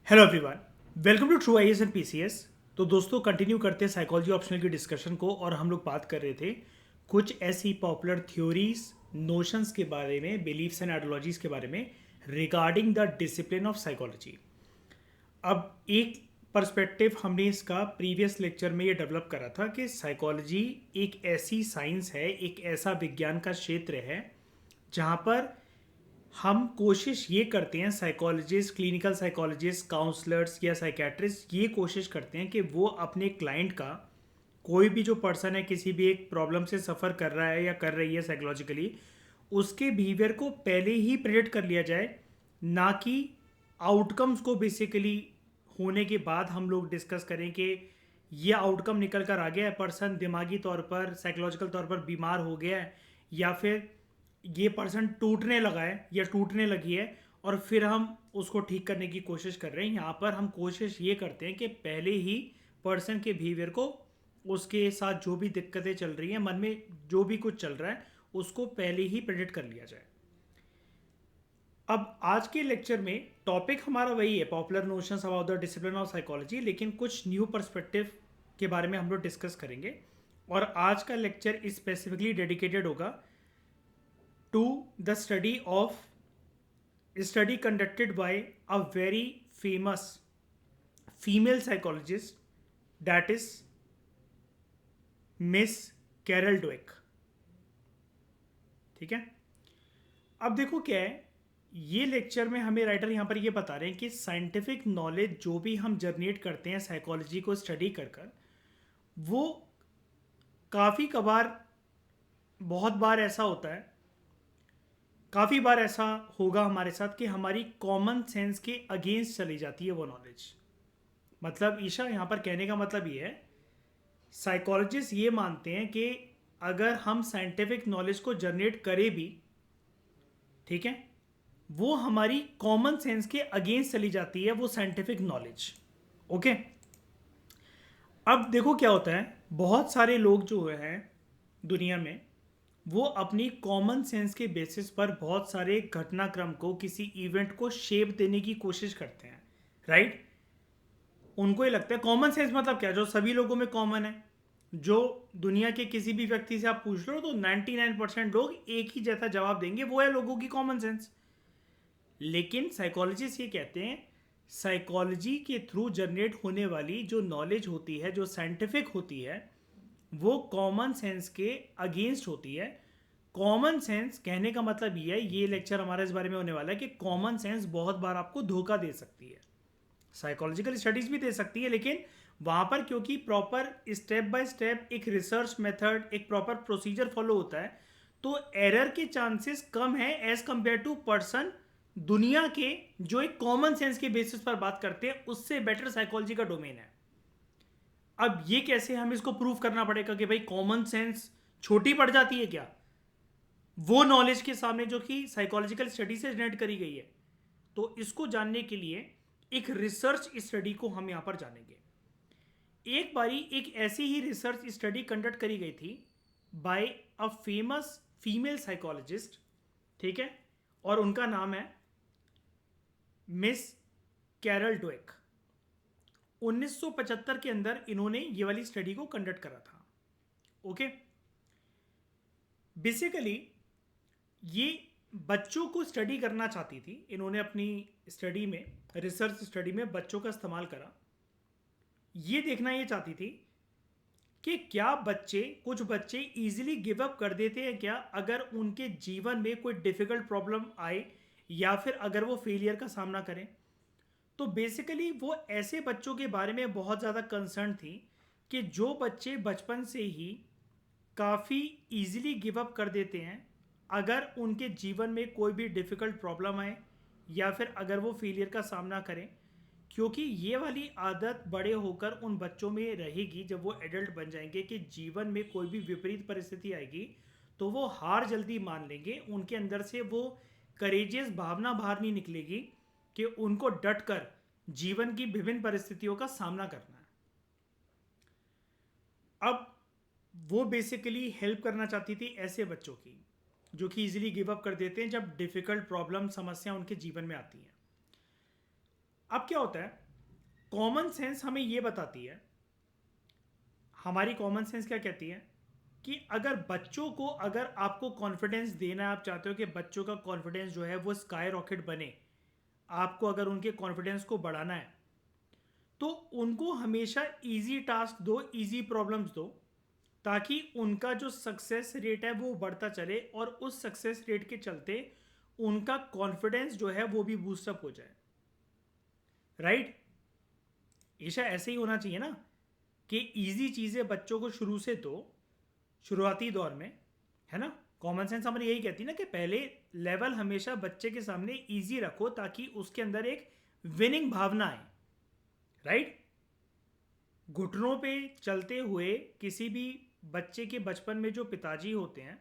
Hello everyone, welcome to True IAS and PCS. तो दोस्तों continue करते हैं साइकोलॉजी ऑप्शनल की डिस्कशन को। और हम लोग बात कर रहे थे कुछ ऐसी पॉपुलर थ्योरीज, नोशंस के बारे में, बिलीफ्स एंड आइडियोलॉजीज के बारे में regarding the discipline of psychology. अब एक पर्सपेक्टिव हमने इसका प्रीवियस लेक्चर में ये डेवलप करा था कि साइकोलॉजी एक ऐसी साइंस है, एक ऐसा विज्ञान का क्षेत्र है जहाँ पर हम कोशिश ये करते हैं, साइकोलॉजिस्ट, क्लिनिकल साइकोलॉजिस्ट, काउंसलर्स या साइकेट्रिस्ट ये कोशिश करते हैं कि वो अपने क्लाइंट का, कोई भी जो पर्सन है किसी भी एक प्रॉब्लम से सफ़र कर रहा है या कर रही है साइकोलॉजिकली, उसके बिहेवियर को पहले ही प्रेडिक्ट कर लिया जाए, ना कि आउटकम्स को बेसिकली होने के बाद हम लोग डिस्कस करें कि ये आउटकम निकल कर आ गया है, पर्सन दिमागी तौर पर, साइकोलॉजिकल तौर पर बीमार हो गया है, या फिर ये पर्सन टूटने लगा है या टूटने लगी है और फिर हम उसको ठीक करने की कोशिश कर रहे हैं। यहाँ पर हम कोशिश ये करते हैं कि पहले ही पर्सन के बिहेवियर को, उसके साथ जो भी दिक्कतें चल रही हैं, मन में जो भी कुछ चल रहा है, उसको पहले ही प्रेडिक्ट कर लिया जाए। अब आज के लेक्चर में टॉपिक हमारा वही है, popular notions about the discipline of psychology, लेकिन कुछ न्यू पर्सपेक्टिव के बारे में हम लोग डिस्कस करेंगे। और आज का लेक्चर स्पेसिफिकली डेडिकेटेड होगा to the study conducted by a very famous female psychologist, that is miss Carol Dweck. ठीक है, अब देखो क्या है, ये लेक्चर में हमें राइटर यहाँ पर ये बता रहे हैं कि साइंटिफिक नॉलेज जो भी हम जनरेट करते हैं साइकोलॉजी को स्टडी कर कर, वो काफ़ी कबार, बहुत बार ऐसा होता है, काफ़ी बार ऐसा होगा हमारे साथ कि हमारी कॉमन सेंस के अगेंस्ट चली जाती है वो नॉलेज। मतलब ईशा यहाँ पर कहने का मतलब ये है, साइकोलॉजिस्ट ये मानते हैं कि अगर हम साइंटिफिक नॉलेज को जनरेट करें भी, ठीक है, वो हमारी कॉमन सेंस के अगेंस्ट चली जाती है वो साइंटिफिक नॉलेज। ओके, अब देखो क्या होता है, बहुत सारे लोग जो हैं दुनिया में, वो अपनी कॉमन सेंस के बेसिस पर बहुत सारे घटनाक्रम को, किसी इवेंट को शेप देने की कोशिश करते हैं, राइट। उनको ये लगता है कॉमन सेंस मतलब क्या, जो सभी लोगों में कॉमन है, जो दुनिया के किसी भी व्यक्ति से आप पूछ लो तो 99% लोग एक ही जैसा जवाब देंगे, वो है लोगों की कॉमन सेंस। लेकिन साइकोलॉजिस्ट ये कहते हैं, साइकोलॉजी के थ्रू जनरेट होने वाली जो नॉलेज होती है, जो साइंटिफिक होती है, वो कॉमन सेंस के अगेंस्ट होती है। कॉमन सेंस कहने का मतलब ये है, ये लेक्चर हमारा इस बारे में होने वाला है कि कॉमन सेंस बहुत बार आपको धोखा दे सकती है, साइकोलॉजिकल स्टडीज भी दे सकती है, लेकिन वहां पर क्योंकि प्रॉपर स्टेप बाय स्टेप एक रिसर्च मेथड, एक प्रॉपर प्रोसीजर फॉलो होता है, तो एरर के चांसेस कम है एज कंपेयर टू पर्सन दुनिया के जो एक कॉमन सेंस के बेसिस पर बात करते हैं, उससे बेटर साइकोलॉजी का डोमेन है। अब ये कैसे हम इसको प्रूव करना पड़ेगा कि भाई कॉमन सेंस छोटी पड़ जाती है क्या वो नॉलेज के सामने जो कि साइकोलॉजिकल स्टडी से जनरेट करी गई है। तो इसको जानने के लिए एक रिसर्च स्टडी को हम यहां पर जानेंगे। एक बारी एक ऐसी ही रिसर्च स्टडी कंडक्ट करी गई थी by a famous female psychologist, ठीक है, और उनका नाम है मिस कैरल डवेक। 1975 के अंदर इन्होंने ये वाली स्टडी को कंडक्ट करा था। ओके, बेसिकली ये बच्चों को स्टडी करना चाहती थी, इन्होंने अपनी स्टडी में, रिसर्च स्टडी में बच्चों का इस्तेमाल करा। ये देखना ये चाहती थी कि क्या बच्चे, कुछ बच्चे इजीली गिव अप कर देते हैं क्या अगर उनके जीवन में कोई डिफिकल्ट प्रॉब्लम आए, या फिर अगर वो फेलियर का सामना करें। तो बेसिकली वो ऐसे बच्चों के बारे में बहुत ज़्यादा कंसर्न थी कि जो बच्चे बचपन से ही काफ़ी इजीली गिव अप कर देते हैं अगर उनके जीवन में कोई भी डिफ़िकल्ट प्रॉब्लम आए, या फिर अगर वो फेलियर का सामना करें, क्योंकि ये वाली आदत बड़े होकर उन बच्चों में रहेगी जब वो एडल्ट बन जाएंगे कि जीवन में कोई भी विपरीत परिस्थिति आएगी तो वो हार जल्दी मान लेंगे, उनके अंदर से वो करेजियस भावना बाहर नहीं निकलेगी कि उनको डट कर जीवन की विभिन्न परिस्थितियों का सामना करना है। अब वो बेसिकली हेल्प करना चाहती थी ऐसे बच्चों की जो कि इजीली गिव अप कर देते हैं जब डिफ़िकल्ट प्रॉब्लम, समस्या उनके जीवन में आती हैं। अब अब क्या होता है, कॉमन सेंस हमें ये बताती है, हमारी कॉमन सेंस क्या कहती है कि अगर बच्चों को, अगर आपको कॉन्फिडेंस देना है, आप चाहते हो कि बच्चों का कॉन्फिडेंस जो है वो स्काई रॉकेट बने, आपको अगर उनके कॉन्फिडेंस को बढ़ाना है तो उनको हमेशा इजी टास्क दो, इजी प्रॉब्लम्स दो, ताकि उनका जो सक्सेस रेट है वो बढ़ता चले और उस सक्सेस रेट के चलते उनका कॉन्फिडेंस जो है वो भी बूस्टअप हो जाए। राइट? ईशा ऐसे ही होना चाहिए ना कि इजी चीज़ें बच्चों को शुरू से दो, शुरुआती दौर में, है ना। कॉमन सेंस हमारी यही कहती है ना कि पहले लेवल हमेशा बच्चे के सामने इजी रखो ताकि उसके अंदर एक विनिंग भावना आए। राइट? घुटनों पे चलते हुए किसी भी बच्चे के बचपन में जो पिताजी होते हैं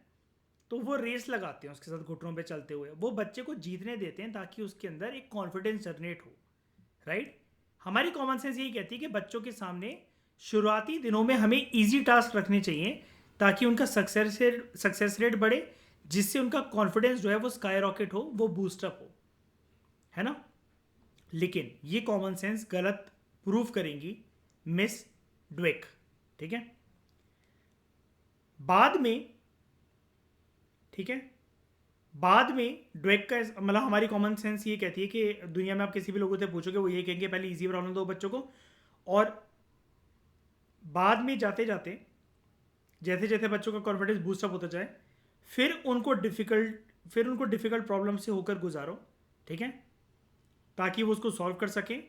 तो वो रेस लगाते हैं उसके साथ, घुटनों पे चलते हुए वो बच्चे को जीतने देते हैं ताकि उसके अंदर एक कॉन्फिडेंस जनरेट हो। राइट? हमारी कॉमन सेंस यही कहती है कि बच्चों के सामने शुरुआती दिनों में हमें इजी टास्क रखने चाहिए ताकि उनका सक्सेस रेट बढ़े, जिससे उनका कॉन्फिडेंस जो है वो स्काई रॉकेट हो, वो बूस्टअप हो, है ना। लेकिन ये कॉमन सेंस गलत प्रूफ करेंगी मिस ड्वेक। ठीक है, बाद में, ठीक है, बाद में ड्वेक का मतलब हमारी कॉमन सेंस ये कहती है कि दुनिया में आप किसी भी लोगों से पूछोगे वो ये कहेंगे पहले इजी प्रॉब्लम दो बच्चों को, और बाद में जाते जाते जैसे जैसे बच्चों का कॉन्फिडेंस बूस्टअप होता जाए फिर उनको डिफिकल्ट प्रॉब्लम से होकर गुजारो। ठीक है, ताकि वो उसको सॉल्व कर सकें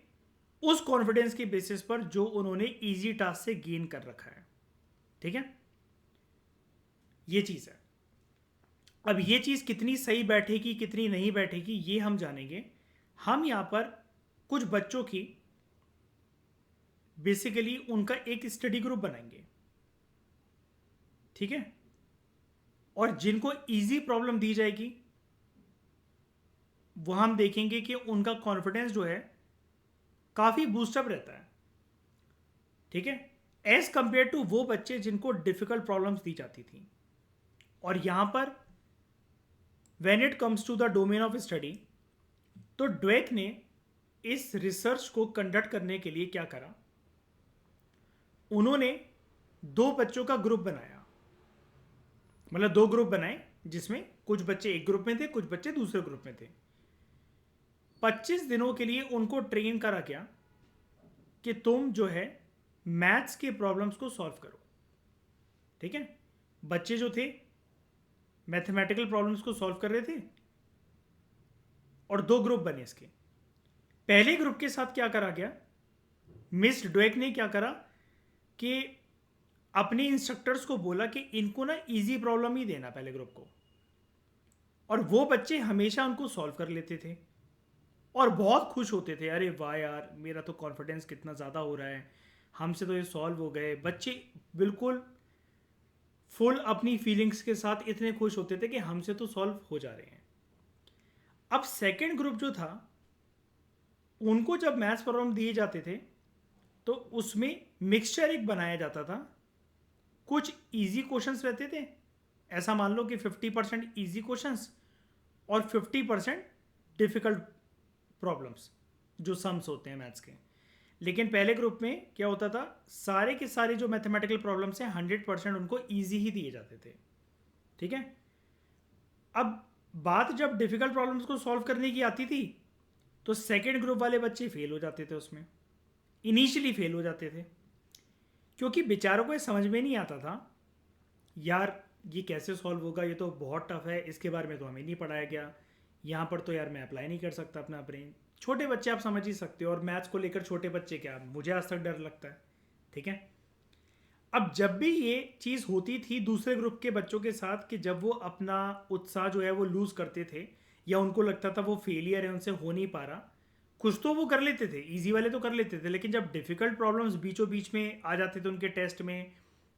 उस कॉन्फिडेंस के बेसिस पर जो उन्होंने इजी टास्क से गेन कर रखा है। ठीक है, ये चीज़ है। अब ये चीज़ कितनी सही बैठेगी कितनी नहीं बैठेगी ये हम जानेंगे। हम यहाँ पर कुछ बच्चों की बेसिकली उनका एक स्टडी ग्रुप बनाएंगे। ठीक है, और जिनको इजी प्रॉब्लम दी जाएगी वो हम देखेंगे कि उनका कॉन्फिडेंस जो है काफ़ी बूस्टअप रहता है। ठीक है, एज कंपेयर टू वो बच्चे जिनको डिफिकल्ट प्रॉब्लम्स दी जाती थी। और यहां पर when it comes to the domain of study, तो ड्वेक ने इस रिसर्च को कंडक्ट करने के लिए क्या करा, उन्होंने दो बच्चों का ग्रुप बनाया, मतलब दो ग्रुप बनाए जिसमें कुछ बच्चे एक ग्रुप में थे, कुछ बच्चे दूसरे ग्रुप में थे। 25 दिनों के लिए उनको ट्रेन करा गया कि तुम जो है मैथ्स के प्रॉब्लम्स को सॉल्व करो। ठीक है, बच्चे जो थे मैथमेटिकल प्रॉब्लम्स को सॉल्व कर रहे थे और दो ग्रुप बने इसके। पहले ग्रुप के साथ क्या करा गया, मिस ड्वेक ने क्या करा कि अपने इंस्ट्रक्टर्स को बोला कि इनको ना इजी प्रॉब्लम ही देना पहले ग्रुप को, और वो बच्चे हमेशा उनको सॉल्व कर लेते थे और बहुत खुश होते थे, अरे वाह यार मेरा तो कॉन्फिडेंस कितना ज़्यादा हो रहा है, हमसे तो ये सॉल्व हो गए। बच्चे बिल्कुल फुल अपनी फीलिंग्स के साथ इतने खुश होते थे कि हमसे तो सॉल्व हो जा रहे हैं। अब सेकंड ग्रुप जो था उनको जब मैथ्स प्रॉब्लम दिए जाते थे तो उसमें मिक्सचर एक बनाया जाता था। कुछ इजी क्वेश्चंस रहते थे, ऐसा मान लो कि 50% इजी क्वेश्चंस और 50% डिफिकल्ट प्रॉब्लम्स जो सम्स होते हैं मैथ्स के। लेकिन पहले ग्रुप में क्या होता था, सारे के सारे जो मैथमेटिकल प्रॉब्लम्स हैं 100% उनको इजी ही दिए जाते थे। ठीक है, अब बात जब डिफिकल्ट प्रॉब्लम्स को सॉल्व करने की आती थी तो सेकेंड ग्रुप वाले बच्चे फेल हो जाते थे, उसमें इनिशियली फेल हो जाते थे, क्योंकि बेचारों को ये समझ में नहीं आता था यार ये कैसे सॉल्व होगा, ये तो बहुत टफ है, इसके बारे में तो हमें नहीं पढ़ाया गया, यहाँ पर तो यार मैं अप्लाई नहीं कर सकता अपना ब्रेन। छोटे बच्चे आप समझ ही सकते हो, और मैथ्स को लेकर छोटे बच्चे क्या, मुझे आज तक डर लगता है। ठीक है, अब जब भी ये चीज़ होती थी दूसरे ग्रुप के बच्चों के साथ कि जब वो अपना उत्साह जो है वो लूज़ करते थे या उनको लगता था वो फेलियर है, उनसे हो नहीं पा रहा, कुछ तो वो कर लेते थे, इजी वाले तो कर लेते थे, लेकिन जब डिफ़िकल्ट प्रॉब्लम्स बीचों बीच में आ जाते थे उनके टेस्ट में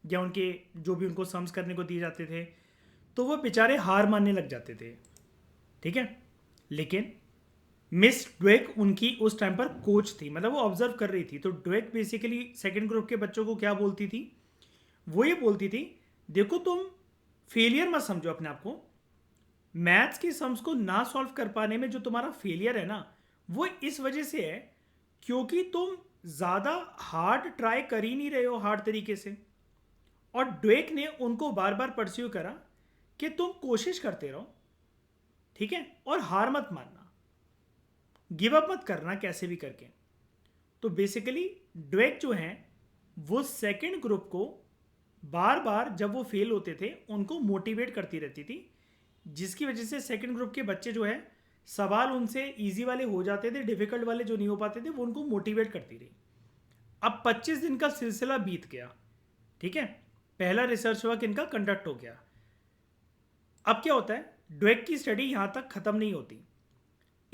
या उनके जो भी उनको सम्स करने को दिए जाते थे तो वो बेचारे हार मानने लग जाते थे। ठीक है, लेकिन मिस ड्वेक उनकी उस टाइम पर कोच थी, मतलब वो ऑब्जर्व कर रही थी। तो ड्वेक बेसिकली सेकंड ग्रुप के बच्चों को क्या बोलती थी, वो ये बोलती थी देखो तुम फेलियर मत समझो अपने आप को, मैथ्स के सम्स को ना सॉल्व कर पाने में जो तुम्हारा फेलियर है ना वो इस वजह से है क्योंकि तुम ज़्यादा हार्ड ट्राई कर ही नहीं रहे हो हार्ड तरीके से। और ड्वेक ने उनको बार बार परस्यू करा कि तुम कोशिश करते रहो, ठीक है, और हार मत मानना, गिव अप मत करना कैसे भी करके। तो बेसिकली ड्वेक जो हैं वो सेकंड ग्रुप को बार बार जब वो फेल होते थे उनको मोटिवेट करती रहती थी, जिसकी वजह से सेकंड ग्रुप के बच्चे जो है सवाल उनसे इजी वाले हो जाते थे, डिफिकल्ट वाले जो नहीं हो पाते थे वो उनको मोटिवेट करती रही। अब 25 दिन का सिलसिला बीत गया, ठीक है, पहला रिसर्च वर्क इनका कंडक्ट हो गया। अब क्या होता है, ड्वेक की स्टडी यहां तक खत्म नहीं होती।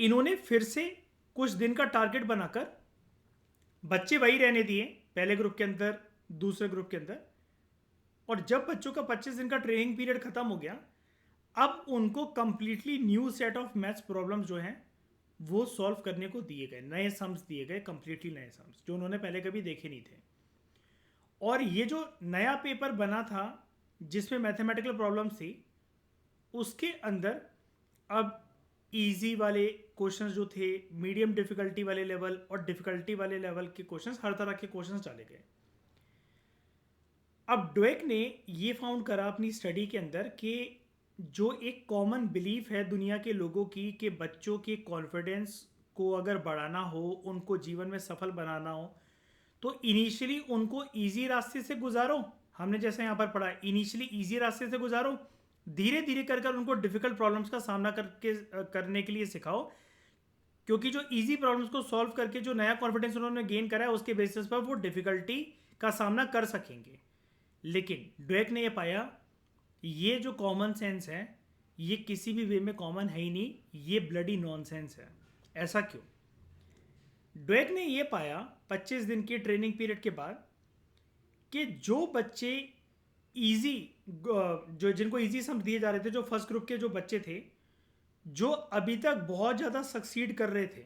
इन्होंने फिर से कुछ दिन का टारगेट बनाकर बच्चे वही रहने दिए पहले ग्रुप के अंदर, दूसरे ग्रुप के अंदर। और जब बच्चों का 25 दिन का ट्रेनिंग पीरियड खत्म हो गया, अब उनको completely new set of maths problems जो हैं वो सॉल्व करने को दिए गए, नए सम्स दिए गए, कंप्लीटली नए सम्स जो उन्होंने पहले कभी देखे नहीं थे। और ये जो नया पेपर बना था जिसमें मैथमेटिकल प्रॉब्लम्स थी, उसके अंदर अब इजी वाले क्वेश्चंस जो थे, मीडियम डिफिकल्टी वाले लेवल और डिफिकल्टी वाले लेवल के क्वेश्चंस, हर तरह के क्वेश्चंस डाले गए। अब ड्वेक ने ये फाउंड करा अपनी स्टडी के अंदर कि जो एक कॉमन बिलीफ है दुनिया के लोगों की कि बच्चों के कॉन्फिडेंस को अगर बढ़ाना हो, उनको जीवन में सफल बनाना हो, तो इनिशियली उनको इजी रास्ते से गुजारो। हमने जैसे यहाँ पर पढ़ा, इनिशियली इजी रास्ते से गुजारो, धीरे धीरे कर कर उनको डिफिकल्ट प्रॉब्लम्स का सामना करने के लिए सिखाओ। क्योंकि जो इजी प्रॉब्लम्स को सॉल्व करके जो नया कॉन्फिडेंस उन्होंने गेन करा है उसके बेसिस पर वो डिफिकल्टी का सामना कर सकेंगे। लेकिन ड्वेक ने ये पाया ये जो कॉमन सेंस है ये किसी भी वे में कॉमन है ही नहीं, ये ब्लडी नॉनसेंस है। ऐसा क्यों? ड्वेक ने ये पाया 25 दिन की ट्रेनिंग पीरियड के बाद कि जो बच्चे इजी, जो जिनको इजी सम दिए जा रहे थे, जो फर्स्ट ग्रुप के जो बच्चे थे जो अभी तक बहुत ज़्यादा सक्सीड कर रहे थे,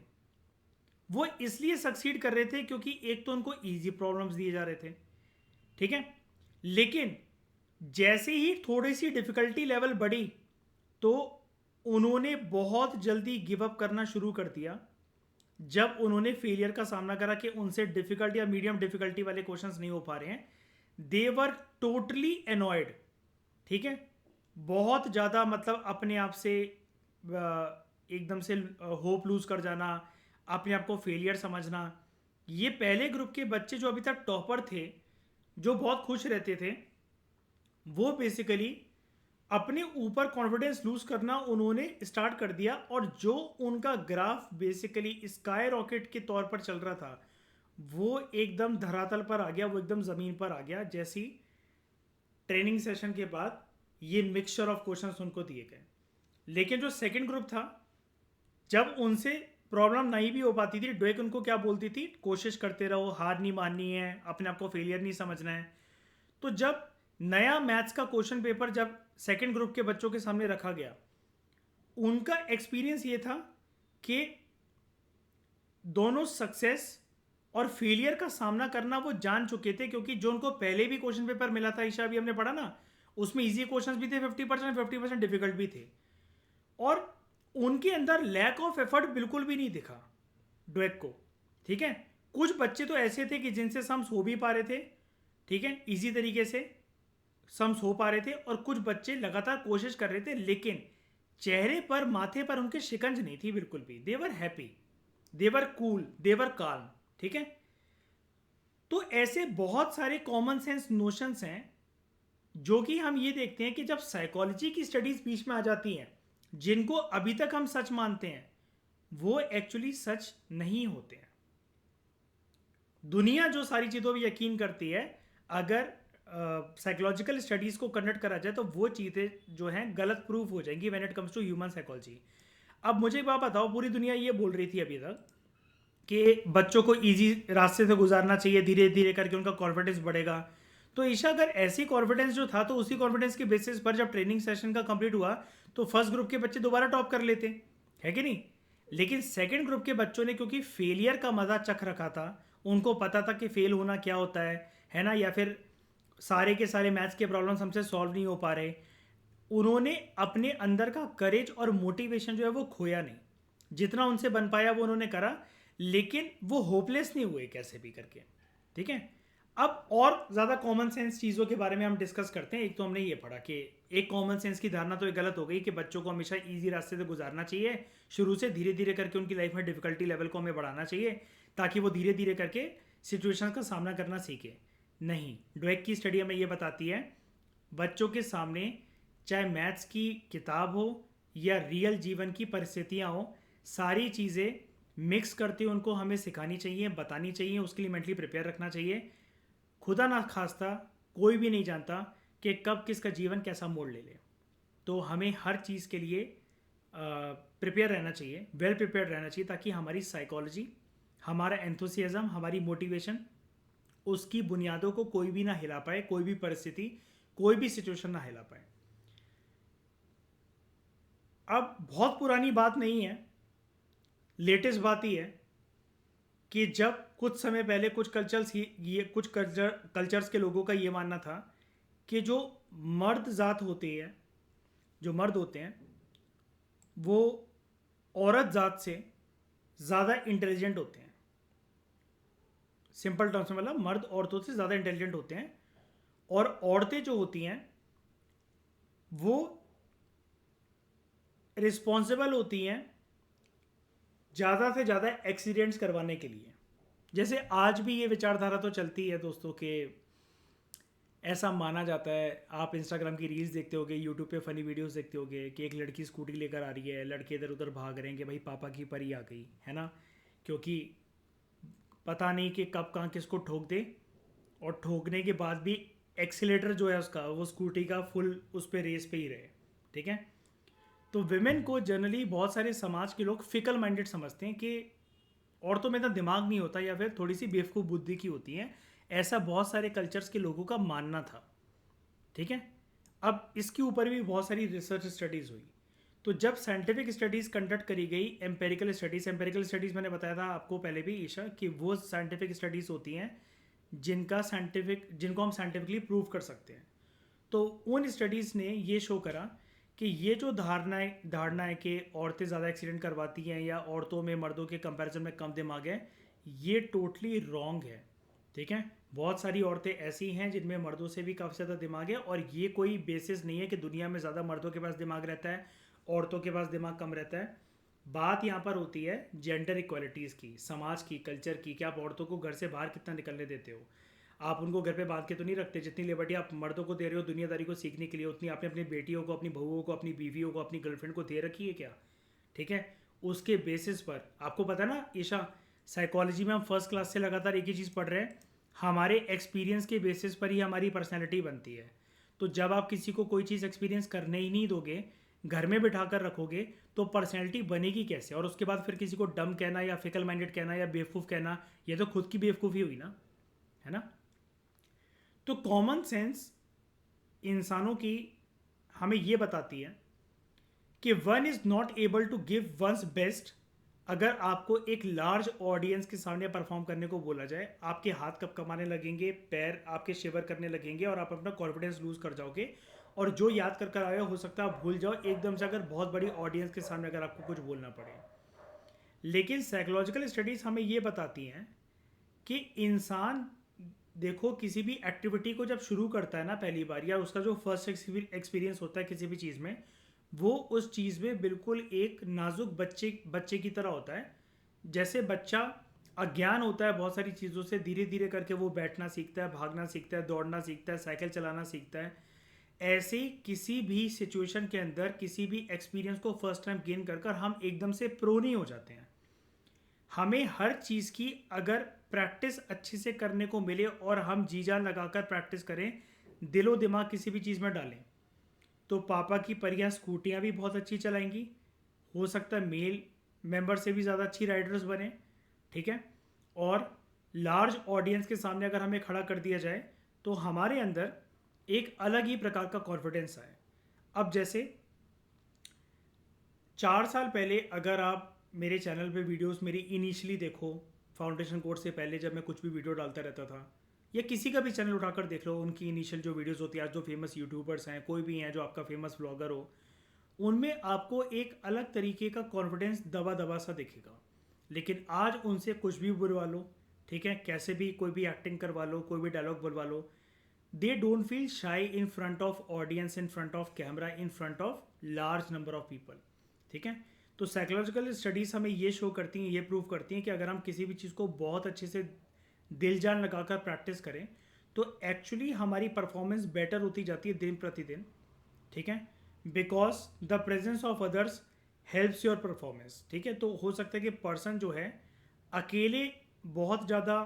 वो इसलिए सक्सीड कर रहे थे क्योंकि एक तो उनको इजी प्रॉब्लम्स दिए जा रहे थे, ठीक है, लेकिन जैसे ही थोड़ी सी डिफिकल्टी लेवल बढ़ी तो उन्होंने बहुत जल्दी गिव अप करना शुरू कर दिया। जब उन्होंने फेलियर का सामना करा कि उनसे डिफिकल्ट या मीडियम डिफिकल्टी वाले क्वेश्चंस नहीं हो पा रहे हैं, दे वर टोटली एनॉयड, ठीक है, बहुत ज़्यादा, मतलब अपने आप से एकदम से होप लूज कर जाना, अपने आप को फेलियर समझना। ये पहले ग्रुप के बच्चे जो अभी तक टॉपर थे, जो बहुत खुश रहते थे, वो बेसिकली अपने ऊपर कॉन्फिडेंस लूज करना उन्होंने स्टार्ट कर दिया। और जो उनका ग्राफ बेसिकली स्काई रॉकेट के तौर पर चल रहा था वो एकदम धरातल पर आ गया, वो एकदम ज़मीन पर आ गया जैसी ट्रेनिंग सेशन के बाद ये मिक्सचर ऑफ क्वेश्चंस उनको दिए गए। लेकिन जो सेकंड ग्रुप था, जब उनसे प्रॉब्लम नहीं भी हो पाती थी, ड्वेक उनको क्या बोलती थी, कोशिश करते रहो, हार नहीं माननी है, अपने आप को फेलियर नहीं समझना है। तो जब नया मैथ्स का क्वेश्चन पेपर जब सेकंड ग्रुप के बच्चों के सामने रखा गया, उनका एक्सपीरियंस ये था कि दोनों सक्सेस और फेलियर का सामना करना वो जान चुके थे, क्योंकि जो उनको पहले भी क्वेश्चन पेपर मिला था, ईशा, अभी हमने पढ़ा ना, उसमें इजी क्वेश्चंस भी थे 50%, 50% डिफिकल्ट भी थे। और उनके अंदर लैक ऑफ एफर्ट बिल्कुल भी नहीं दिखा ड्वेक को, ठीक है। कुछ बच्चे तो ऐसे थे कि जिनसे सम्स हो भी पा रहे थे, ठीक है, इजी तरीके से सम्स हो पा रहे थे, और कुछ बच्चे लगातार कोशिश कर रहे थे लेकिन चेहरे पर, माथे पर उनके शिकंज नहीं थी बिल्कुल भी। They were happy, they were cool, they were calm, ठीक है। तो ऐसे बहुत सारे कॉमन सेंस नोशंस हैं जो कि हम ये देखते हैं कि जब साइकोलॉजी की स्टडीज बीच में आ जाती हैं, जिनको अभी तक हम सच मानते हैं वो एक्चुअली सच नहीं होते हैं। दुनिया जो सारी चीज़ों पर यकीन करती है, अगर साइकोलॉजिकल स्टडीज को कंडक्ट करा जाए तो वो चीज़ें जो हैं गलत प्रूफ हो जाएंगी when it comes to human psychology. अब मुझे एक बात बताओ, पूरी दुनिया ये बोल रही थी अभी तक कि बच्चों को इजी रास्ते से गुजारना चाहिए, धीरे धीरे करके उनका कॉन्फिडेंस बढ़ेगा। तो ईशा, अगर ऐसी कॉन्फिडेंस जो था तो उसी कॉन्फिडेंस के बेसिस पर जब ट्रेनिंग सेशन का कंप्लीट हुआ तो फर्स्ट ग्रुप के बच्चे दोबारा टॉप कर लेते, है कि नहीं। लेकिन सेकंड ग्रुप के बच्चों ने क्योंकि फेलियर का मजा चख रखा था, उनको पता था कि फेल होना क्या होता है ना, या फिर सारे के सारे मैथ्स के प्रॉब्लम्स हमसे सॉल्व नहीं हो पा रहे, उन्होंने अपने अंदर का करेज और मोटिवेशन जो है वो खोया नहीं। जितना उनसे बन पाया वो उन्होंने करा, लेकिन वो होपलेस नहीं हुए कैसे भी करके। ठीक है, अब और ज़्यादा कॉमन सेंस चीज़ों के बारे में हम डिस्कस करते हैं। एक तो हमने ये पढ़ा कि एक कॉमन सेंस की धारणा तो ये गलत हो गई कि बच्चों को हमेशा ईजी रास्ते से गुजारना चाहिए, शुरू से धीरे धीरे करके उनकी लाइफ में डिफिकल्टी लेवल को हमें बढ़ाना चाहिए ताकि वो धीरे धीरे करके सिचुएशन का सामना करना सीखे। नहीं, ड्वेक की स्टडी हमें ये बताती है बच्चों के सामने चाहे मैथ्स की किताब हो या रियल जीवन की परिस्थितियाँ हो, सारी चीज़ें मिक्स करते उनको हमें सिखानी चाहिए, बतानी चाहिए, उसके लिए मेंटली प्रिपेयर रखना चाहिए। खुदा ना खास्ता कोई भी नहीं जानता कि कब किसका जीवन कैसा मोड़ ले ले, तो हमें हर चीज़ के लिए प्रिपेयर रहना चाहिए, वेल प्रिपेयर रहना चाहिए, ताकि हमारी साइकोलॉजी, हमारा एंथुसियाज्म, हमारी मोटिवेशन, उसकी बुनियादों को कोई भी ना हिला पाए, कोई भी परिस्थिति, कोई भी सिचुएशन ना हिला पाए। अब बहुत पुरानी बात नहीं है, लेटेस्ट बात ही है कि जब कुछ समय पहले कुछ कल्चर्स के लोगों का ये मानना था कि जो मर्द ज़ात होती है, जो मर्द होते हैं, वो औरत ज़ात से ज़्यादा इंटेलिजेंट होते हैं। सिंपल टर्म्स में मतलब मर्द औरतों से ज़्यादा इंटेलिजेंट होते हैं, और औरतें जो होती हैं वो रिस्पॉन्सिबल होती हैं ज़्यादा से ज़्यादा एक्सीडेंट्स करवाने के लिए। जैसे आज भी ये विचारधारा तो चलती है दोस्तों के, ऐसा माना जाता है, आप इंस्टाग्राम की रील्स देखते होगे, यूट्यूब पे फनी वीडियोस देखते होगे कि एक लड़की स्कूटी लेकर आ रही है, लड़के इधर उधर भाग रहे हैं कि भाई पापा की परी आ गई है ना, क्योंकि पता नहीं कि कब कहाँ किसको ठोक दे, और ठोकने के बाद भी एक्सीलेटर जो है उसका, वो स्कूटी का फुल उस पर रेस पे ही रहे। ठीक है, तो विमेन को जनरली बहुत सारे समाज के लोग फिकल माइंडेड समझते हैं कि औरतों में इतना दिमाग नहीं होता या फिर थोड़ी सी बेवकूफ़ बुद्धि की होती है, ऐसा बहुत सारे कल्चर्स के लोगों का मानना था। ठीक है, अब इसके ऊपर भी बहुत सारी रिसर्च स्टडीज़ हुई। तो जब साइंटिफिक स्टडीज़ कंडक्ट करी गई, एम्पेरिकल स्टडीज़ मैंने बताया था आपको पहले भी ईशा, कि वो साइंटिफिक स्टडीज़ होती हैं जिनको हम साइंटिफिकली प्रूव कर सकते हैं। तो उन स्टडीज़ ने ये शो करा कि ये जो धारणा है कि औरतें ज़्यादा एक्सीडेंट करवाती हैं या औरतों में मर्दों के कंपैरिजन में कम दिमाग है, ये टोटली रॉन्ग है। ठीक है, बहुत सारी औरतें ऐसी हैं जिनमें मर्दों से भी काफ़ी ज़्यादा दिमाग है, और ये कोई बेसिस नहीं है कि दुनिया में ज़्यादा मर्दों के पास दिमाग रहता है, औरतों के पास दिमाग कम रहता है। बात यहाँ पर होती है जेंडर इक्वालिटीज़ की, समाज की, कल्चर की, कि आप औरतों को घर से बाहर कितना निकलने देते हो। आप उनको घर पे बांध के तो नहीं रखते, जितनी लिबर्टी आप मर्दों को दे रहे हो दुनियादारी को सीखने के लिए, उतनी आपने अपनी बेटियों को, अपनी बहुओं को, अपनी बीवियों को, अपनी गर्लफ्रेंड को दे रखी है क्या? ठीक है, उसके बेसिस पर आपको पता है ना ईशा, साइकोलॉजी में हम फर्स्ट क्लास से लगातार एक ही चीज़ पढ़ रहे हैं, हमारे एक्सपीरियंस के बेसिस पर ही हमारी पर्सनैलिटी बनती है। तो जब आप किसी को कोई चीज़ एक्सपीरियंस करने ही नहीं दोगे, घर में बिठा कर रखोगे, तो पर्सनैलिटी बनेगी कैसे? और उसके बाद फिर किसी को डम कहना या फिकल माइंडेड कहना या बेवकूफ़ कहना, ये तो खुद की बेवकूफ़ी हुई ना, है ना। तो कॉमन सेंस इंसानों की हमें ये बताती है कि one is not able to give one's best. अगर आपको एक लार्ज ऑडियंस के सामने परफॉर्म करने को बोला जाए, आपके हाथ कब कमाने लगेंगे, पैर आपके शिवर करने लगेंगे, और आप अपना कॉन्फिडेंस लूज कर जाओगे, और जो याद कर आए हो सकता है आप भूल जाओ एकदम से, अगर बहुत बड़ी ऑडियंस के सामने अगर आपको कुछ बोलना पड़े। लेकिन साइकोलॉजिकल स्टडीज़ हमें ये बताती हैं कि इंसान, देखो, किसी भी एक्टिविटी को जब शुरू करता है ना पहली बार, या उसका जो फर्स्ट एक्सपीरियंस होता है किसी भी चीज़ में, वो उस चीज़ में बिल्कुल एक नाजुक बच्चे की तरह होता है। जैसे बच्चा अज्ञान होता है बहुत सारी चीज़ों से, धीरे धीरे करके वो बैठना सीखता है, भागना सीखता है, दौड़ना सीखता है, साइकिल चलाना सीखता है। ऐसे ही किसी भी सिचुएशन के अंदर किसी भी एक्सपीरियंस को फर्स्ट टाइम गेन कर हम एकदम से प्रो नहीं हो जाते हैं। हमें हर चीज़ की अगर प्रैक्टिस अच्छे से करने को मिले और हम जी जान लगाकर प्रैक्टिस करें, दिलो दिमाग किसी भी चीज़ में डालें, तो पापा की परियां स्कूटियाँ भी बहुत अच्छी चलाएंगी, हो सकता है मेल मेंबर से भी ज़्यादा अच्छी राइडर्स बने। ठीक है, और लार्ज ऑडियंस के सामने अगर हमें खड़ा कर दिया जाए तो हमारे अंदर एक अलग ही प्रकार का कॉन्फिडेंस आए। अब जैसे 4 साल पहले अगर आप मेरे चैनल पे वीडियोस मेरी इनिशियली देखो, फाउंडेशन कोर्स से पहले जब मैं कुछ भी वीडियो डालता रहता था, या किसी का भी चैनल उठाकर देख लो, उनकी इनिशियल जो वीडियोस होती है, आज जो फेमस यूट्यूबर्स हैं, कोई भी हैं जो आपका फेमस ब्लॉगर हो, उनमें आपको एक अलग तरीके का कॉन्फिडेंस दबा दबा सा दिखेगा। लेकिन आज उनसे कुछ भी बुलवा लो, ठीक है, कैसे भी कोई भी एक्टिंग करवा लो, कोई भी डायलॉग बुलवा लो, दे डोंट फील शाई in front of audience, in front of camera, in front of large number of people, ठीक है। तो साइकोलॉजिकल स्टडीज़ हमें ये शो करती हैं, ये प्रूव करती हैं कि अगर हम किसी भी चीज़ को बहुत अच्छे से दिल जान लगाकर प्रैक्टिस करें तो एक्चुअली हमारी परफॉर्मेंस बेटर होती जाती है दिन प्रतिदिन, ठीक है, because the presence of others helps your performance, ठीक है। तो हो सकता है कि पर्सन जो है अकेले बहुत ज़्यादा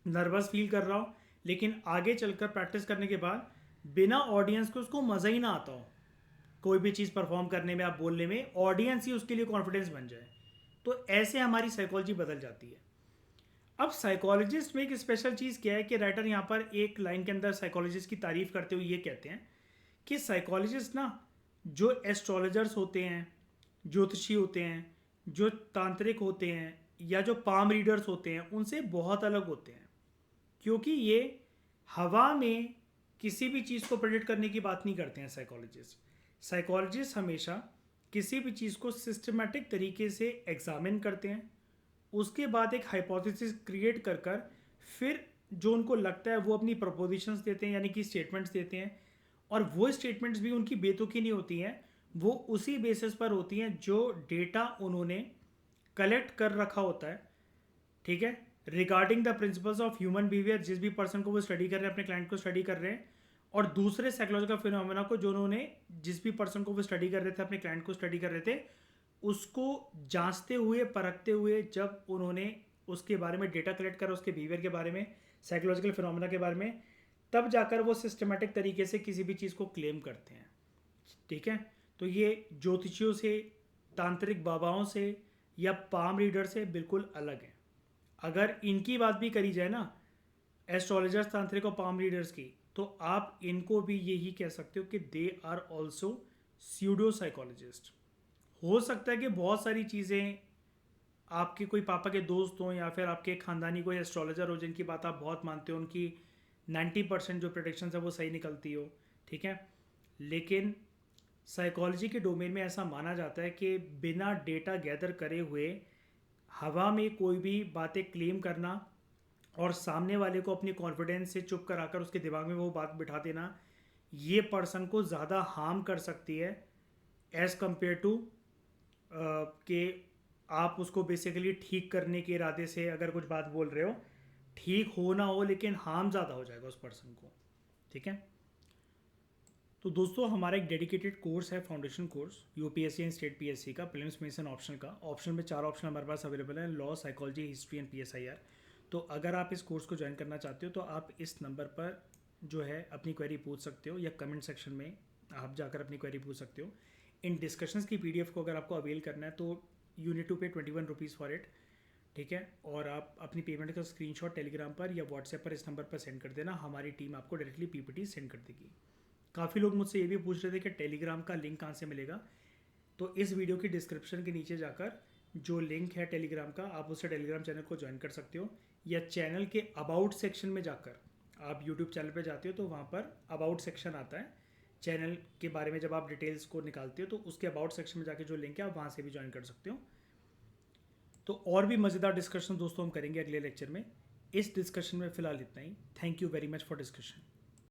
नर्वस फील कर रहा हो, लेकिन आगे चलकर प्रैक्टिस करने के बाद बिना ऑडियंस के उसको मज़ा ही ना आता हो कोई भी चीज़ परफॉर्म करने में, आप बोलने में, ऑडियंस ही उसके लिए कॉन्फिडेंस बन जाए। तो ऐसे हमारी साइकोलॉजी बदल जाती है। अब साइकोलॉजिस्ट में एक स्पेशल चीज़ क्या है कि राइटर यहाँ पर एक लाइन के अंदर साइकोलॉजिस्ट की तारीफ करते हुए ये कहते हैं कि साइकोलॉजिस्ट ना, जो एस्ट्रोलॉजर्स होते हैं, ज्योतिषी होते हैं, जो तांत्रिक होते हैं, या जो पाम रीडर्स होते हैं, उनसे बहुत अलग होते हैं, क्योंकि ये हवा में किसी भी चीज़ को प्रेडिक्ट करने की बात नहीं करते हैं। साइकोलॉजिस्ट हमेशा किसी भी चीज़ को सिस्टमेटिक तरीके से एग्जामिन करते हैं, उसके बाद एक हाइपोथेसिस क्रिएट कर कर फिर जो उनको लगता है वो अपनी प्रपोजिशंस देते हैं, यानी कि स्टेटमेंट्स देते हैं। और वो स्टेटमेंट्स भी उनकी बेतुकी नहीं होती हैं, वो उसी बेसिस पर होती हैं जो डेटा उन्होंने कलेक्ट कर रखा होता है, ठीक है, regarding the principles of human behaviour. जिस भी पर्सन को वो स्टडी कर रहे हैं, अपने क्लाइंट को स्टडी कर रहे हैं, और दूसरे साइकोलॉजिकल फिनोमेना को जो उन्होंने, जिस भी पर्सन को वो स्टडी कर रहे थे, अपने क्लाइंट को स्टडी कर रहे थे, उसको जांचते हुए, परखते हुए, जब उन्होंने उसके बारे में डेटा कलेक्ट करा, उसके बिहेवियर के बारे में, साइकोलॉजिकल फिनोमेना के बारे में, तब जाकर वो सिस्टमेटिक तरीके से किसी भी चीज़ को क्लेम करते हैं, ठीक है। तो ये ज्योतिषियों से, तांत्रिक बाबाओं से या पाम रीडर से बिल्कुल अलग है। अगर इनकी बात भी करी जाए ना, एस्ट्रोलॉजर्स, तांत्रिक और पाम रीडर्स की, तो आप इनको भी यही कह सकते हो कि they are also pseudo psychologists. हो सकता है कि बहुत सारी चीज़ें, आपके कोई पापा के दोस्त हों या फिर आपके खानदानी कोई एस्ट्रोलॉजर हो जिनकी बात आप बहुत मानते हो, उनकी 90% जो प्रेडिक्शन है वो सही निकलती हो, ठीक है, लेकिन साइकोलॉजी के डोमेन में ऐसा माना जाता है कि बिना डेटा गैदर करे हुए हवा में कोई भी बातें क्लेम करना और सामने वाले को अपनी कॉन्फिडेंस से चुप कराकर उसके दिमाग में वो बात बिठा देना, ये पर्सन को ज़्यादा हार्म कर सकती है एज़ कम्पेयर टू कि आप उसको बेसिकली ठीक करने के इरादे से अगर कुछ बात बोल रहे हो, ठीक हो ना हो, लेकिन हार्म ज़्यादा हो जाएगा उस पर्सन को, ठीक है। तो दोस्तों, हमारा एक डेडिकेटेड कोर्स है, foundation course, UPSC and state PSC का, प्रीलिम्स मेंस एंड ऑप्शनल का। ऑप्शन में 4 ऑप्शन हमारे पास अवेलेबल है, law, psychology, history and PSIR. तो अगर आप इस कोर्स को ज्वाइन करना चाहते हो तो आप इस नंबर पर जो है अपनी क्वेरी पूछ सकते हो, या कमेंट सेक्शन में आप जाकर अपनी क्वेरी पूछ सकते हो। इन डिस्कशंस की पीडीएफ को अगर आपको अवेल करना है तो यू नीड टू पे 21 रुपीज़ फॉर इट, ठीक है। और आप अपनी पेमेंट का स्क्रीनशॉट टेलीग्राम पर या व्हाट्सएप पर इस नंबर पर सेंड कर देना, हमारी टीम आपको डायरेक्टली पीपीटी सेंड कर देगी। काफ़ी लोग मुझसे ये भी पूछ रहे थे कि टेलीग्राम का लिंक कहाँ से मिलेगा, तो इस वीडियो की डिस्क्रिप्शन के नीचे जाकर जो लिंक है टेलीग्राम का, आप उससे टेलीग्राम चैनल को ज्वाइन कर सकते हो, या चैनल के अबाउट सेक्शन में जाकर, आप यूट्यूब चैनल पे जाते हो तो वहाँ पर अबाउट सेक्शन आता है, चैनल के बारे में जब आप डिटेल्स को निकालते हो तो उसके अबाउट सेक्शन में जाके जो लिंक है आप वहाँ से भी ज्वाइन कर सकते हो। तो और भी मज़ेदार डिस्कशन दोस्तों हम करेंगे अगले लेक्चर में। इस डिस्कशन में फ़िलहाल इतना ही। Thank you very much for discussion.